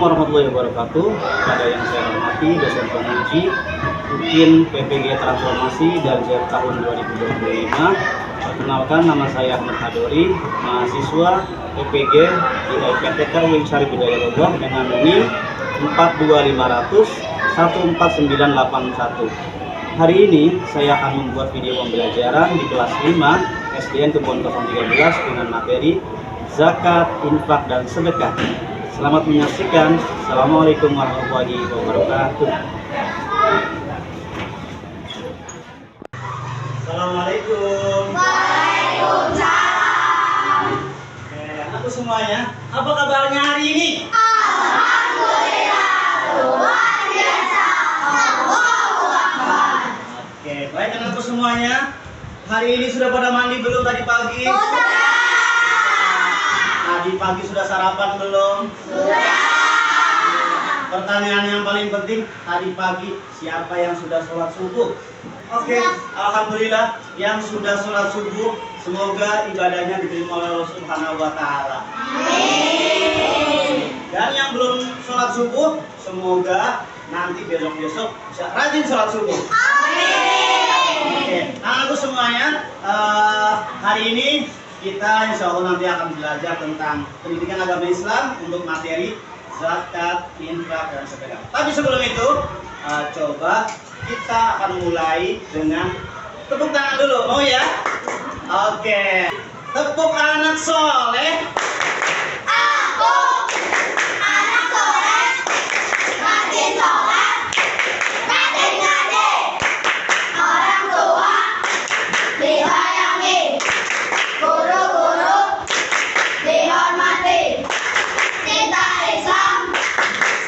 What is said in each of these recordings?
warahmatullahi wabarakatuh. Kepada yang saya hormati dosen penguji UIN PPG Transformasi dan JER tahun 2025. Perkenalkan, nama saya Ahmad Hadori, mahasiswa PPG di IPTK UIN Syarif Hidayatullah dengan NIM 42500 14981. Hari ini saya akan membuat video pembelajaran di kelas 5 SDN Kebon 013 dengan materi zakat, infak, dan sedekah. Selamat menyaksikan. Assalamualaikum warahmatullahi wabarakatuh. Assalamualaikum. Waalaikumsalam. Anakku semuanya, apa kabarnya hari ini? Alhamdulillah, luar biasa. Allahu Akbar. Oke, baik anakku semuanya. Hari ini sudah pada mandi belum tadi pagi? Sudah. Tadi pagi sudah sarapan belum? Sudah. Pertanyaan yang paling penting, tadi pagi siapa yang sudah sholat subuh? Oke, alhamdulillah yang sudah sholat subuh, semoga ibadahnya diterima oleh Allah Subhanahu wa Ta'ala. Amin. Dan yang belum sholat subuh, semoga nanti besok-besok bisa rajin sholat subuh. Amin. Oke, anakku semuanya, hari ini kita insya Allah nanti akan belajar tentang pendidikan agama Islam untuk materi zakat, infak, dan sedekah. Tapi sebelum itu, coba kita akan mulai dengan tepuk tangan dulu, mau ya? Oke, tepuk anak soleh. Aku anak soleh, rajin sholat, rajin ngaji, orang tua disayangi, guru-guru dihormati, cinta Islam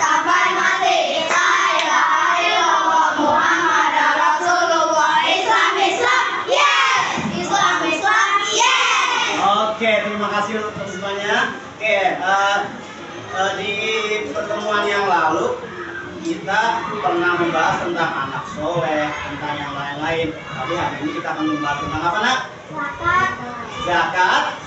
sampai mati. La ilaha illallah Muhammadar Rasulullah. Islam, Islam, yes. Islam, Islam, yes. Oke, terima kasih untuk semuanya. Oke, di pertemuan yang lalu kita pernah membahas tentang anak soleh, tentang yang lain-lain. Tapi hari ini kita akan membahas tentang apa, nak? Zakat,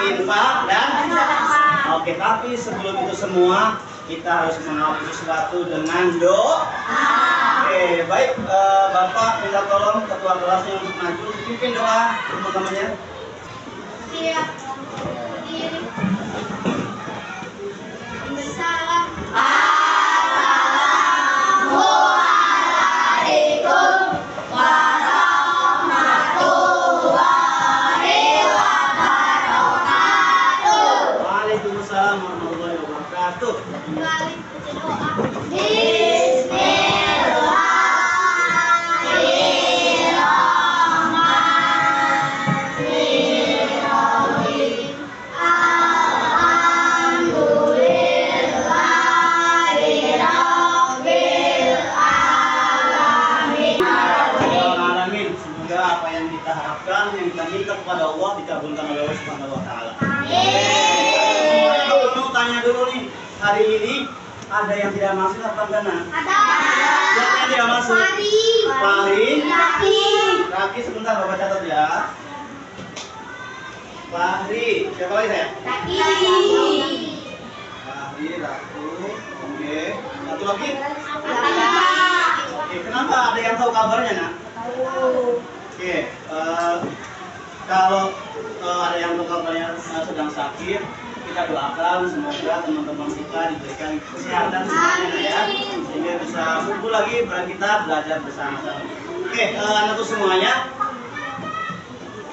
infak, dan sedekah. oke, tapi sebelum itu semua kita harus mengawali sesuatu dengan doa. Oke, baik, Bapak minta tolong ketua kelasnya untuk maju pimpin doa teman-temannya. Siap. Berdiri. Bersalam. Assalamualaikum warahmatullahi wabarakatuh. Waalaikumsalam warahmatullahi wabarakatuh. Kembali baca doa. Bismillahirrahmanirrahim. Alhamdulillahirabbil alamin. Alamin. Semoga apa yang kita harapkan, yang kita minta kepada Allah dikabulkan oleh Allah Subhanahu wa Ta'ala. Amin. Aku mau tanya dulu nih, hari ini ada yang tidak masuk apa enggak, nak? Ada. Siapa yang tidak masuk? Fahri. Laki. Kaki sebentar Bapak catat ya. Fahri. Siapa lagi saya? Laki. Fahri, Ratu. Oke. Satu lagi. Laki. Oke. Kenapa ada yang tahu kabarnya, nak? Oke. Kalau ada yang tahu kabarnya sedang sakit, kita doakan semoga teman-teman kita diberikan kesehatan semuanya ya, sehingga bisa kumpul lagi kita belajar bersama-sama. Oke, anakku semuanya,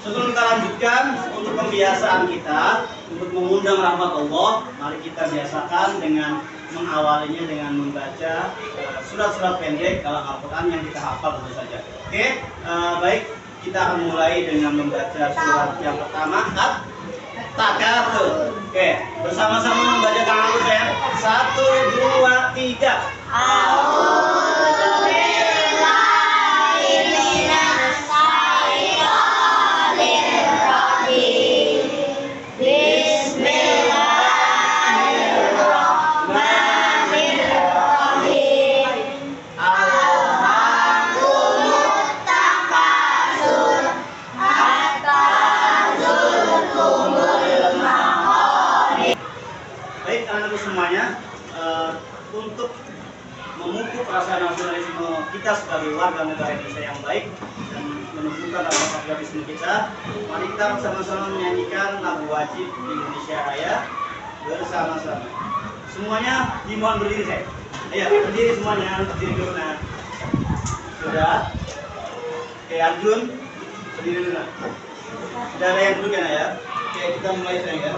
sebelum kita lanjutkan untuk pembiasaan kita untuk mengundang rahmat Allah, mari kita biasakan dengan mengawalinya dengan membaca surat-surat pendek dalam Al-Quran yang kita hafal tentu saja. Oke, baik, kita akan mulai dengan membaca surat yang pertama, At-Takatsur. Oke, bersama-sama membacakan aku ya. 1, 2, 3. A'udzubillahi minasyaitonir rajim. Bismillahirrahmanirrahim. Alhaakumut takatsur hatta zurtumul maqabir. Baik, anak-anak semuanya, kita sebagai warga negara Indonesia yang baik dan menunjukkan rasa patriotisme kita, mari kita bersama-sama menyanyikan lagu wajib Indonesia Raya bersama-sama. Semuanya dimohon berdiri saya. Ayo berdiri semuanya, berdiri dulu nah. Sudah? Oke Arjun, berdiri dulu nah. Sudah ada yang duduk ya? Oke kita mulai sayang ya.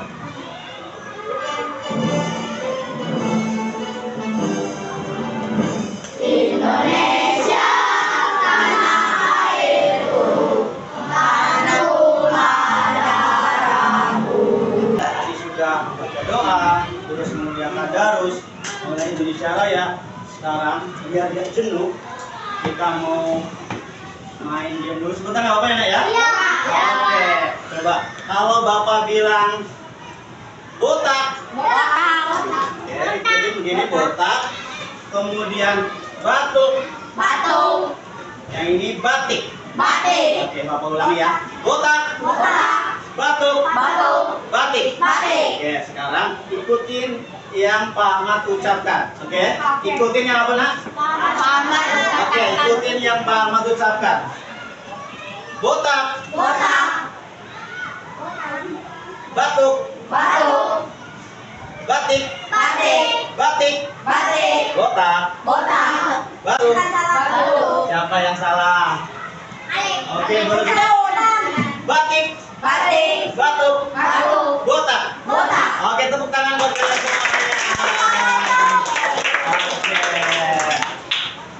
Indonesia tanah airku, tanah rumah darahku. Tadi sudah baca doa, terus kemudian tadarus mengenai Indonesia Raya. Sekarang biar dia jenuh, kita mau main game dulu sebentar, nggak apa-apa ya nak ya? Iya. Oke, coba kalau bapak bilang botak, oke, jadi begini botak, kemudian batuk, Batu, yang ini batik. batik, Oke, bapak ulangi ya. Botak, botak, batuk, batu, batik. batik. Oke, sekarang ikutin yang Pak Ahmad ucapkan. Oke, ikutin yang apa nak? Paman, Oke, ikutin yang Pak Ahmad ucapkan. Botak, botak, batuk, batu, batik, batik, batik, batik, botak, botak, batuk. batu. Siapa yang salah? Oke, batik, Batik, batuk, batu, botak. botak. Oke, tepuk tangan buat kalian semuanya. Oke.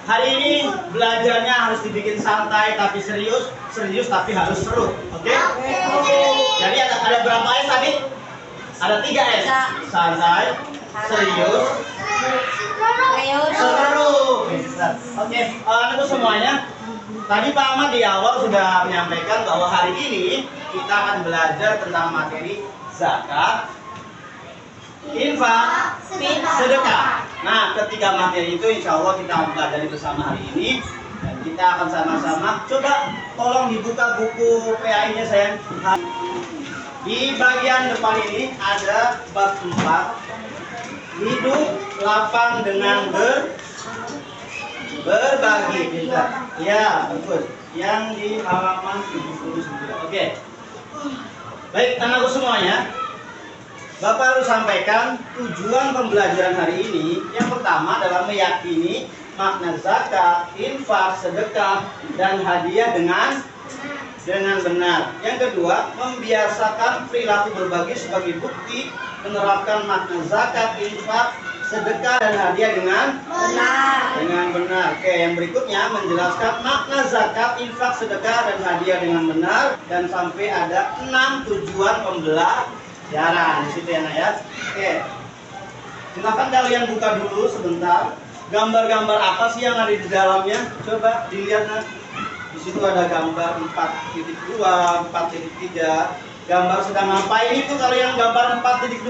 Hari ini belajarnya harus dibikin santai tapi serius, serius tapi harus seru. Oke? Jadi ada berapa S tadi? Ada 3 S. Santai, serius, seru. Oke, anak semuanya. Tadi Pak Ahmad di awal sudah menyampaikan bahwa hari ini kita akan belajar tentang materi zakat, infak, sedekah. Nah, ketiga materi itu insya Allah kita akan pelajari bersama hari ini. Dan kita akan sama-sama coba tolong dibuka buku PAI-nya sayang. Di bagian depan ini ada bab 4. Hidup lapang dengan berbagi. Pintar. Ya, bagus. Yang di halaman 79. Oke. Baik, anakku semuanya. Bapak harus sampaikan tujuan pembelajaran hari ini. Yang pertama adalah meyakini makna zakat, infak, sedekah, dan hadiah dengan benar. Yang kedua, membiasakan perilaku berbagi sebagai bukti menerapkan makna zakat, infak, sedekah, dan hadiah dengan benar. Oke, yang berikutnya menjelaskan makna zakat, infak, sedekah, dan hadiah dengan benar, dan sampai ada 6 tujuan pembelajaran. Di situ ya nak ya. Oke. Silakan kalian buka dulu sebentar. Gambar-gambar apa sih yang ada di dalamnya? Coba dilihat nak. Di situ ada gambar 4.2, 4.3. Gambar sedang ngapain itu kalau yang gambar 4.2?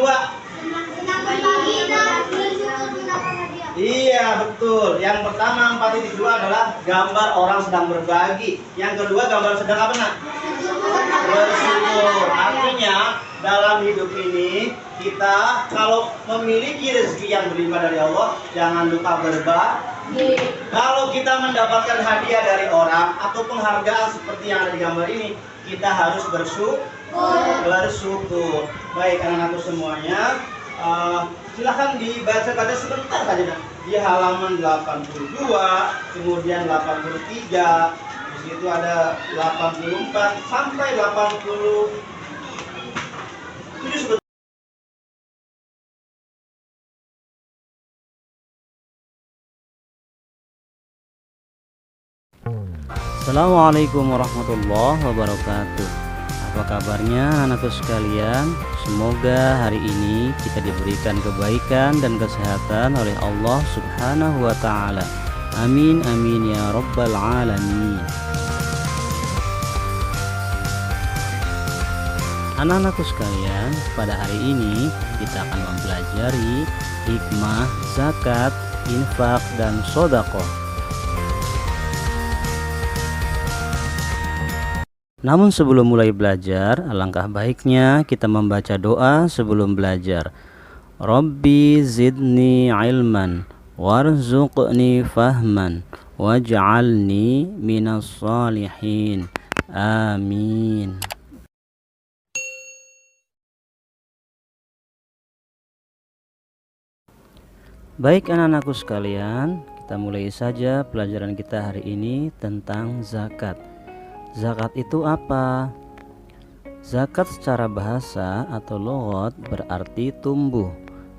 Iya betul. Yang pertama 4.2 adalah gambar orang sedang berbagi. Yang kedua gambar sedang apa nak? Bersyukur. Artinya dalam hidup ini kita kalau memiliki rezeki yang berlimpah dari Allah, jangan lupa berbagi. Kalau kita mendapatkan hadiah dari orang atau penghargaan seperti yang ada di gambar ini, kita harus bersyukur. Baik anak-anakku semuanya, silahkan dibaca-baca sebentar saja di halaman 82, kemudian 83, di situ ada 84 sampai 87 sebetulnya. Assalamualaikum warahmatullahi wabarakatuh. Apa kabarnya anakku sekalian? Semoga hari ini kita diberikan kebaikan dan kesehatan oleh Allah Subhanahu wa taala. Amin amin ya rabbal alamin. Anak-anakku sekalian, pada hari ini kita akan mempelajari hikmah zakat, infak, dan sedekah. Namun sebelum mulai belajar, alangkah baiknya kita membaca doa sebelum belajar. Rabbi zidni ilman warzuqni fahman waj'alni minas shalihin. Amin. Baik anak-anakku sekalian, kita mulai saja pelajaran kita hari ini tentang zakat. Zakat itu apa? Zakat secara bahasa atau lughat berarti tumbuh,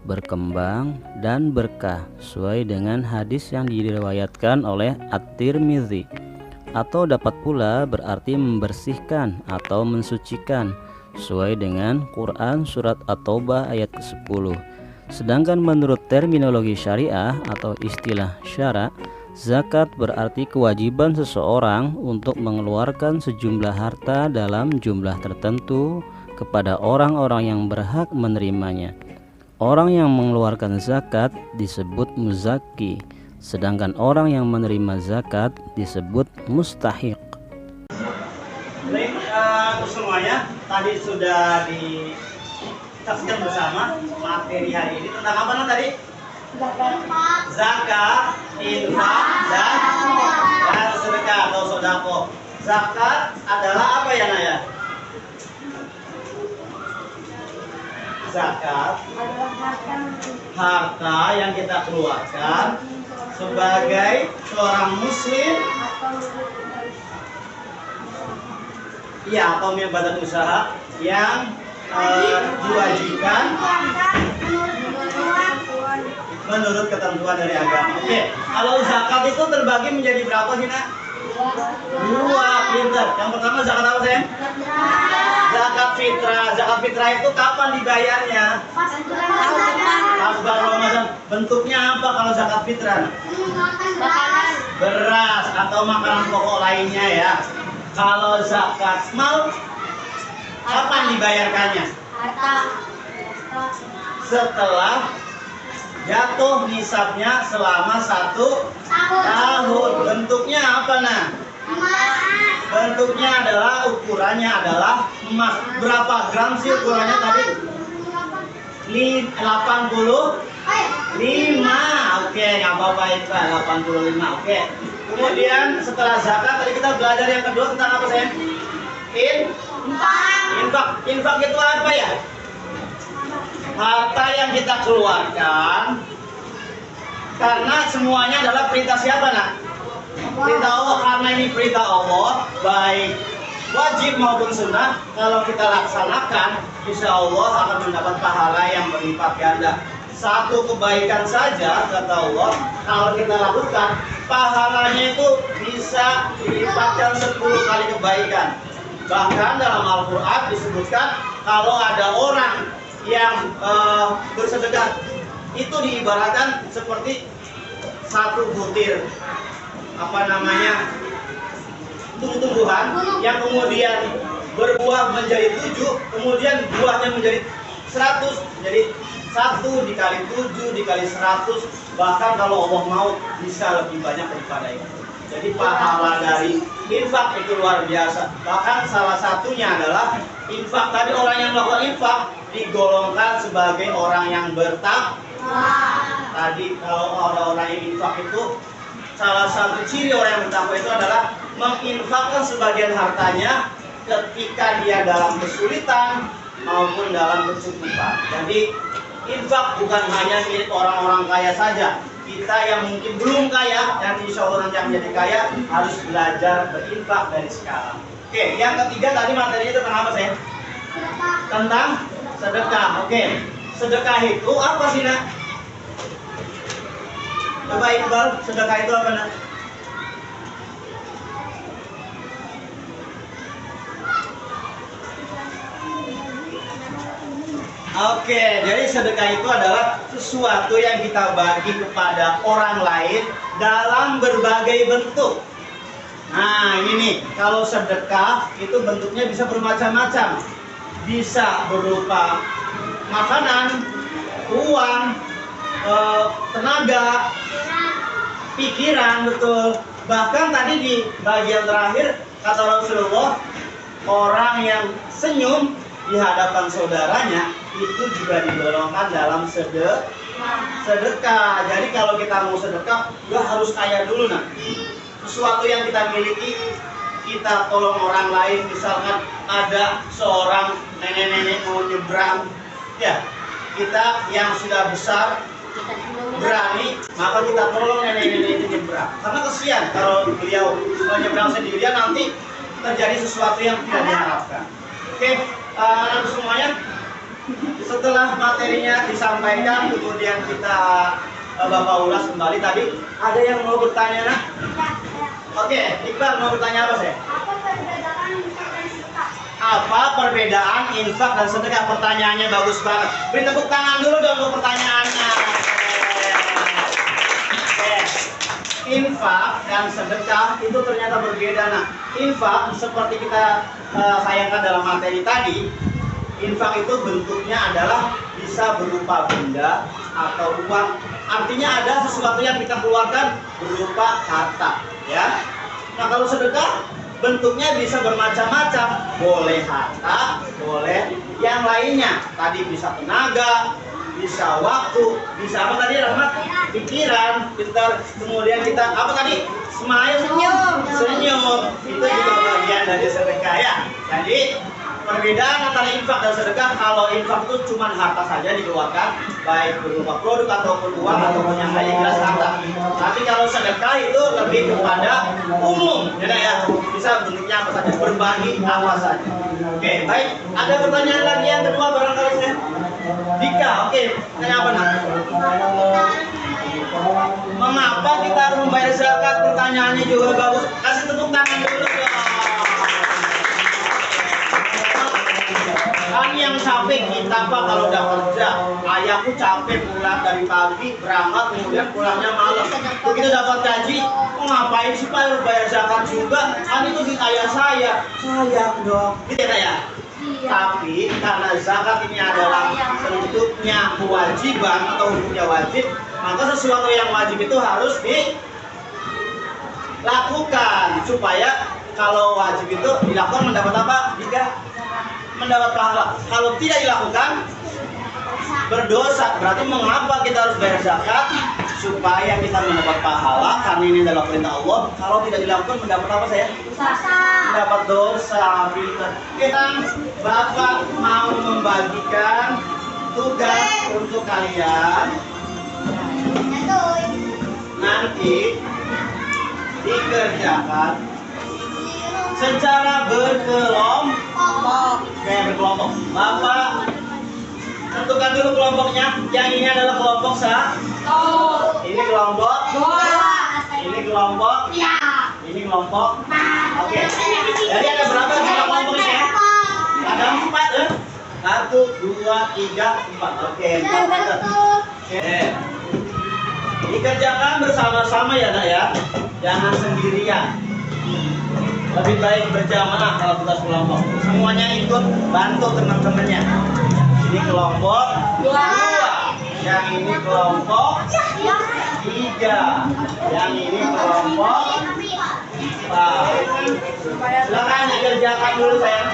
berkembang, dan berkah sesuai dengan hadis yang diriwayatkan oleh At-Tirmidzi. Atau dapat pula berarti membersihkan atau mensucikan sesuai dengan Quran surat At-Taubah ayat ke-10. Sedangkan menurut terminologi syariah atau istilah syara, zakat berarti kewajiban seseorang untuk mengeluarkan sejumlah harta dalam jumlah tertentu kepada orang-orang yang berhak menerimanya. Orang yang mengeluarkan zakat disebut muzaki, sedangkan orang yang menerima zakat disebut mustahiq. Baik, semuanya tadi sudah disaksikan bersama materi hari ini tentang apa tadi? Zakat, infak, dan sedekah atau sodako. Zakat adalah apa ya Naya? Zakat harta yang kita keluarkan sebagai seorang muslim, ya, atau badan usaha yang diwajibkan menurut ketentuan dari agama. Oke, kalau zakat itu terbagi menjadi berapa sih Nak? Dua, pinter. Yang pertama zakat apa sayang? Zakat fitrah. Zakat fitrah itu kapan dibayarnya? Pas bulan Ramadan. Bentuknya apa kalau zakat fitrah? Beras atau makanan pokok lainnya ya. Kalau zakat mal, kapan dibayarkannya? Setelah jatuh nisabnya selama 1 tahun. Bentuknya apa Nah? Bentuknya adalah, ukurannya adalah emas. Berapa gram sih ukurannya tadi? 85. Oke, nggak apa-apa itu 85. Oke. Kemudian setelah zakat tadi kita belajar yang kedua tentang apa sayang? Infak. Infak itu apa ya? Harta yang kita keluarkan karena semuanya adalah perintah siapa Nak? Perintah Allah. Karena ini perintah Allah, baik wajib maupun sunnah, kalau kita laksanakan insya Allah akan mendapat pahala yang berlipat ganda. Satu kebaikan saja kata Allah kalau kita lakukan, pahalanya itu bisa dilipatkan 10 kali kebaikan. Bahkan dalam Al-Quran disebutkan kalau ada orang yang bersedekah itu diibaratkan seperti satu butir tumbuh-tumbuhan yang kemudian berbuah menjadi 7, kemudian buahnya menjadi 100, jadi 1 dikali 7 dikali 100, bahkan kalau Allah mau bisa lebih banyak daripada itu. Jadi pahala dari infak itu luar biasa. Bahkan salah satunya adalah infak. Tadi orang yang melakukan infak digolongkan sebagai orang yang bertakwa. Tadi kalau ada orang yang infak itu, salah satu ciri orang yang bertakwa itu adalah menginfakkan sebagian hartanya ketika dia dalam kesulitan maupun dalam kecukupan. Jadi infak bukan hanya milik orang-orang kaya saja. Kita yang mungkin belum kaya dan insya Allah nanti yang menjadi kaya harus belajar berinfak dari sekarang. Oke, yang ketiga tadi materinya tentang apa sayang? Tentang sedekah. Oke, sedekah itu apa sih Nak? Coba Iqbal, sedekah itu apa Nak? Oke, jadi sedekah itu adalah sesuatu yang kita bagi kepada orang lain dalam berbagai bentuk. Nah ini nih, kalau sedekah itu bentuknya bisa bermacam-macam. Bisa berupa makanan, uang, tenaga, pikiran, betul. Bahkan tadi di bagian terakhir kata Rasulullah, orang yang senyum di hadapan saudaranya itu juga digolongkan dalam sedekah. Jadi kalau kita mau sedekah, gak harus kaya dulu Nah. sesuatu yang kita miliki, kita tolong orang lain. Misalkan ada seorang nenek-nenek mau nyebrang, ya kita yang sudah besar berani, maka kita tolong nenek-nenek itu nyebrang. Karena kesian kalau beliau nyebrang sendirian, nanti terjadi sesuatu yang tidak diharapkan. Oke, semuanya, setelah materinya disampaikan, kemudian kita Bapak ulas kembali. Tadi ada yang mau bertanya, nah? Oke, Iqbal mau bertanya apa saya? Apa perbedaan infak dan sedekah? Pertanyaannya bagus banget. Beri tepuk tangan dulu dong untuk pertanyaannya. Infak dan sedekah itu ternyata berbeda. Nah, infak seperti kita sayangkan dalam materi tadi, infak itu bentuknya adalah bisa berupa benda atau uang. Artinya ada sesuatu yang kita keluarkan berupa harta, ya. Nah, kalau sedekah bentuknya bisa bermacam-macam, boleh harta, boleh yang lainnya. Tadi bisa tenaga, bisa waktu, bisa apa tadi Rahmat? Pikiran, pintar. Kemudian kita apa tadi? Smile, senyum. Itu juga bagian dari sedekah, ya. Jadi perbedaan antara infak dan sedekah, kalau infak itu cuma harta saja dikeluarkan, baik berupa produk ataupun uang ataupun yang lain, jelas harta. Tapi kalau sedekah itu lebih kepada umum, ya, bisa bentuknya apa saja, berbagi apa saja. Oke, baik. Ada pertanyaan lagi yang kedua barangkali saya? Dika, oke. Tanya apa nak? Mengapa kita harus membayar zakat? Pertanyaannya juga bagus. Kasih tepuk tangan dulu dong. Kan yang capek kita Pak kalau udah kerja. Ayahku capek pulang dari pagi, berangkat kemudian pulangnya malam. Begitu dapat gaji, ngapain sih Pak harus bayar zakat juga? Kan itu duit ayah saya. Sayang dong. Gitu ya? Tapi karena zakat ini adalah bentuknya kewajiban atau hukumnya wajib, maka sesuatu yang wajib itu harus dilakukan supaya kalau wajib itu dilakukan mendapat apa? Mendapat pahala. Kalau tidak dilakukan berdosa. Berarti mengapa kita harus bayar zakat? Supaya kita mendapat pahala, karena ini adalah perintah Allah. Kalau tidak dilakukan mendapat apa saya? Mendapat dosa. Kita Bapak mau membagikan tugas untuk kalian. Nanti dikerjakan secara berkelompok. Kayak berkelompok. Bapak tentukan dulu kelompoknya. Yang ini adalah kelompok ini kelompok ini kelompok ini kelompok. Oke. Jadi ada berapa jumlah kelompoknya? Ada 4 1, 2, 3, 4. Oke, 4. Oke. Dikerjakan bersama-sama ya nak ya. Jangan sendirian. Lebih baik berjamaah kalau tugas kelompok. Semuanya ikut bantu teman-temannya. Ini kelompok 2. Yang ini kelompok 3. Yang ini kelompok 4. Silakan dikerjakan dulu sayang.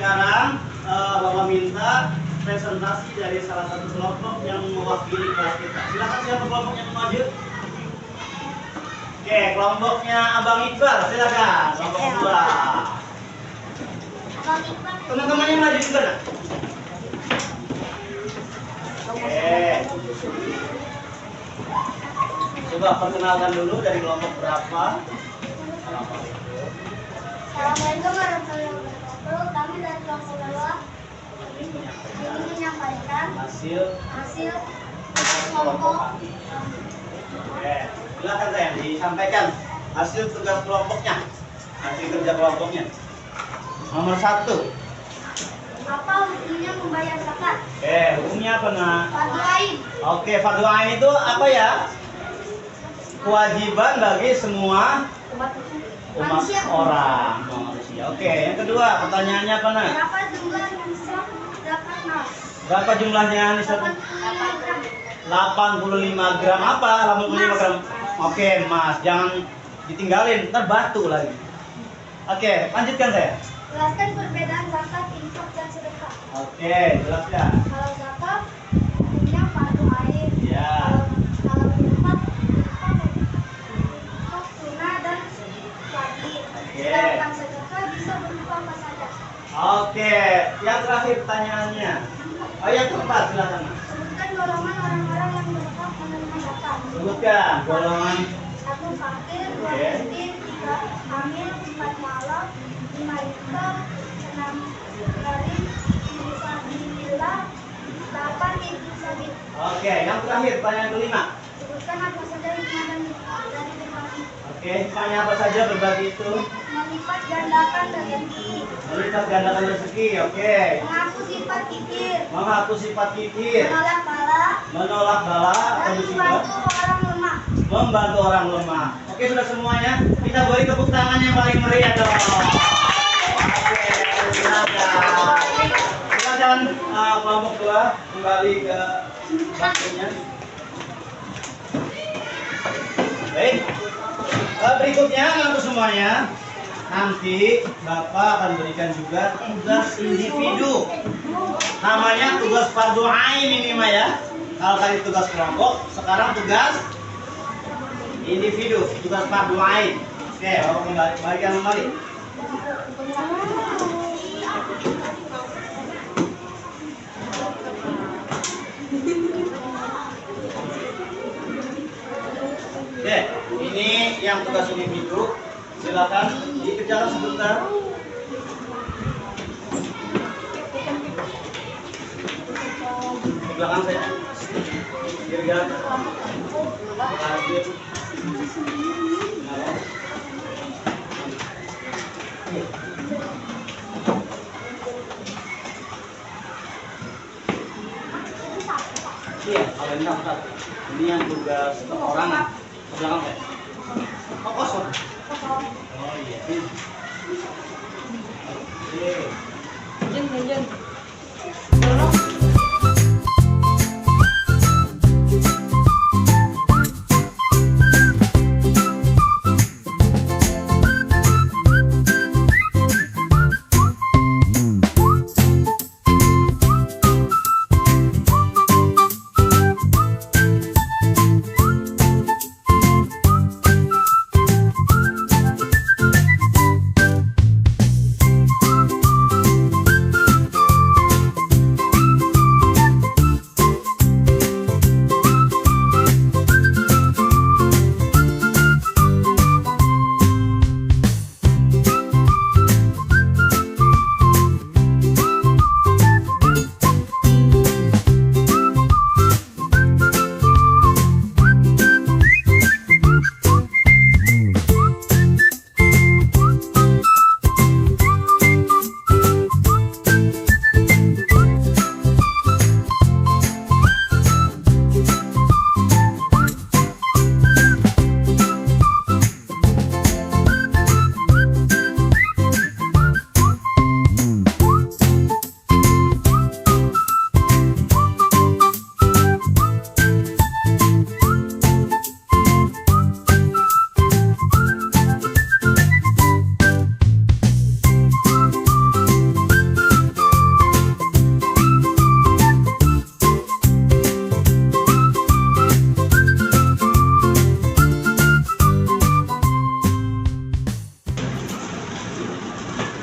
sekarang Bapak minta presentasi dari salah satu kelompok yang mewakili kelas kita. Silakan siapa kelompoknya yang maju? Oke, kelompoknya Abang Iqbal, silakan. Kelompok 2. Teman-temannya maju juga nak? Oke. Coba perkenalkan dulu dari kelompok berapa? Assalamualaikum warahmatullahi wabarakatuh. Kami dari kelompok 2 ingin menyampaikan Hasil kelompok. Oke, silakan saya disampaikan hasil tugas kelompoknya, hasil kerja kelompoknya. Nomor 1. Apa hukumnya membayar zakat? Oke, hukumnya apa nak? Fardu ain. Oke, fardu ain itu apa ya? Kewajiban bagi semua umat orang manusia. Oke, yang kedua pertanyaannya apa nak? Berapa jumlah nisab zakat nas? Berapa jumlahnya nisab? 85 gram apa? 85 gram. Oke, Mas, jangan ditinggalin, ntar batu lagi. Oke, lanjutkan saya. Jelaskan perbedaan zakat, infak, dan sedekah. Oke, jelaskan. Kalau zakat hukumnya fardu ain. Ya. Kalau infak sunnah dan wajib. Oke. Sedangkan sedekah bisa berupa apa saja. Oke, yang terakhir pertanyaannya. Oh, yang keempat, silakan. Sebutkan golongan orang-orang yang berhak menerima zakat. Sebutkan golongan. 1 fakir, 2 Oke. miskin, 3 hamil, 4 mualaf, 5 infak, 6 garis, 7 sabilillah, 8 ibnu sabil. Oke, yang terakhir pertanyaan kelima. Sebutkan apa saja hikmah dan dari berbagi. Oke, hikmahnya apa saja berbagi itu? Melipat gandakan rezeki, Melipat gandakan rezeki. Oke. menghapus sifat kikir, Menghapus sifat kikir, menolak bala, menolak bala atau dan musibah, membantu orang lemah. membantu orang lemah. Oke, sudah semuanya. Kita beri tepuk tangan yang paling meriah dong. Oke, silakan. Silakan kelompok 2 kembali ke waktunya. Baik. Berikutnya untuk semuanya, nanti Bapak akan berikan juga tugas individu. Namanya tugas fardu ain ini mah ya. Kalau tadi tugas kelompok, sekarang tugas individu, tugas fardu ain. Oke, Bapak kembalikan kembali. Oke, ini yang tugas individu. Silakan dikejar sebentar. Di belakang saya. Kira-kira. Iya, kalau ini apa? Ini yang tugas perorangan. Ke belakang saya. Oh, kosong. Oh iya. Oke.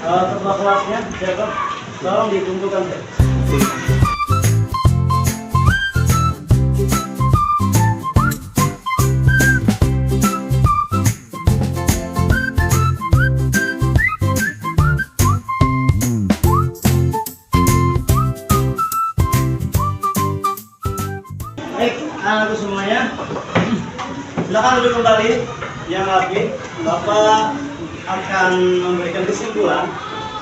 Ketua kelasnya siapa? Tolong dikumpulkan. Baik, anak-anakku semuanya, silakan duduk kembali. Yang lagi, Bapak akan memberikan kesimpulan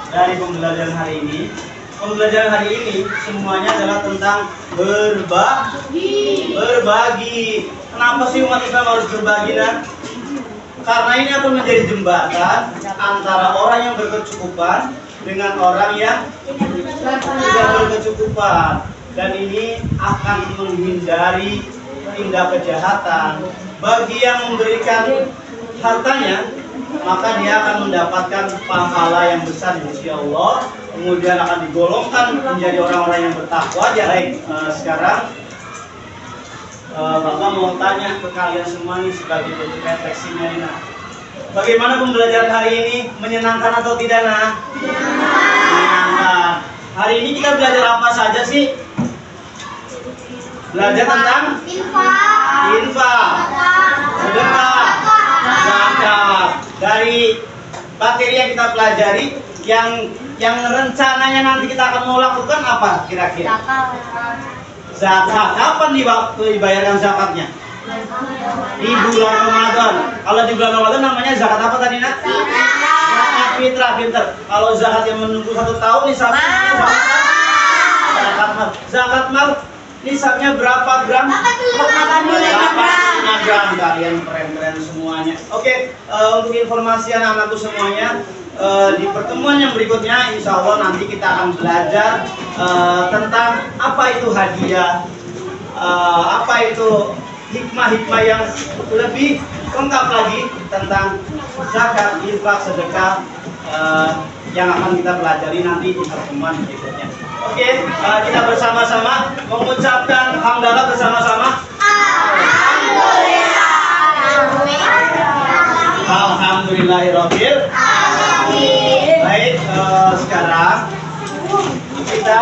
dari pembelajaran hari ini. Pembelajaran hari ini semuanya adalah tentang berbagi. Kenapa sih umat Islam harus berbagi, Nak? Karena ini akan menjadi jembatan antara orang yang berkecukupan dengan orang yang tidak berkecukupan. Dan ini akan menghindari tindak kejahatan. Bagi yang memberikan hartanya, maka dia akan mendapatkan pahala yang besar di sisi Allah. Kemudian akan digolongkan menjadi orang-orang yang bertakwa. Baik, sekarang Bapak mau tanya ke kalian semua nih sebagai bentuk refleksinya nih, Nak. Bagaimana pembelajaran hari ini? Menyenangkan atau tidak, Nak? Menyenangkan. Hari ini kita belajar apa saja sih? Belajar tentang infak, sedekah, zakat. Dari materi yang kita pelajari, yang rencananya nanti kita akan mau lakukan apa kira-kira? Zakat. Kapan dibayarkan zakatnya? Di bulan Ramadan. Kalau di bulan Ramadan namanya zakat apa tadi, Nak? Zakat fitrah. Pinter. Kalau zakat yang menunggu 1 tahun nisabnya zakat mal. Zakat mal nisabnya berapa gram? 85 gram. Kalian keren-keren semuanya. Oke, untuk informasi anak-anakku semuanya, di pertemuan yang berikutnya insya Allah nanti kita akan belajar tentang apa itu hadiah, apa itu hikmah-hikmah yang lebih lengkap lagi tentang zakat, infak, sedekah yang akan kita pelajari nanti di pertemuan berikutnya. Oke, kita bersama-sama mengucapkan hamdalah bersama-sama. Alhamdulillahirabbil alamin. Baik, sekarang kita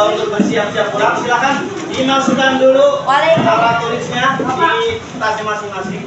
untuk bersiap-siap pulang, silakan dimasukkan dulu alat tulisnya di tasnya masing-masing.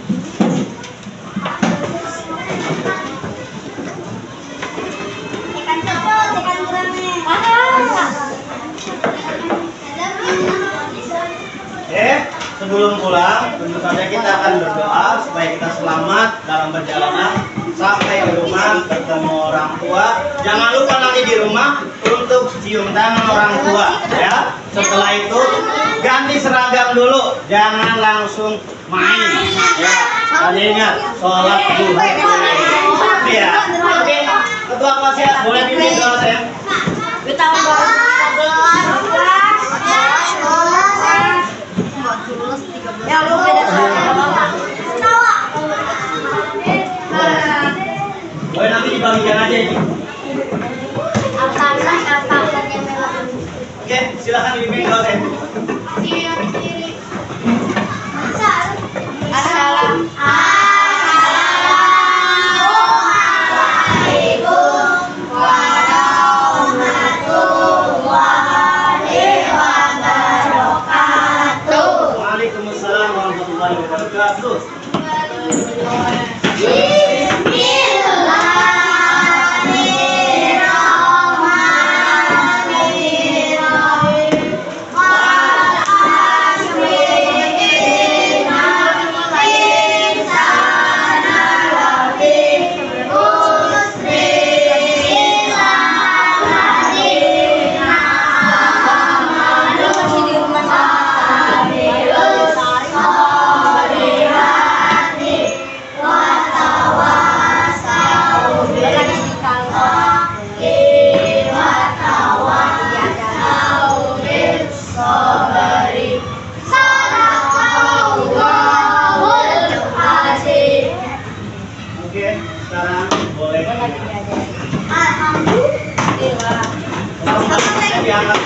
Sebelum pulang, tentu saja kita akan berdoa supaya kita selamat dalam perjalanan sampai ke rumah, ketemu orang tua. Jangan lupa nanti di rumah untuk cium tangan orang tua, ya. Setelah itu ganti seragam dulu, jangan langsung main, ya. Dan ingat, sholat duha. Ya, oke. Ketua kelas ya, boleh pimpin kelas ya. Kita ya lu beda boleh nanti dibagikan aja ini. Oke, silakan dibimbing kelas ya. Waalaikumsalam warahmatullahi wabarakatuh. Sekarang boleh diangkat.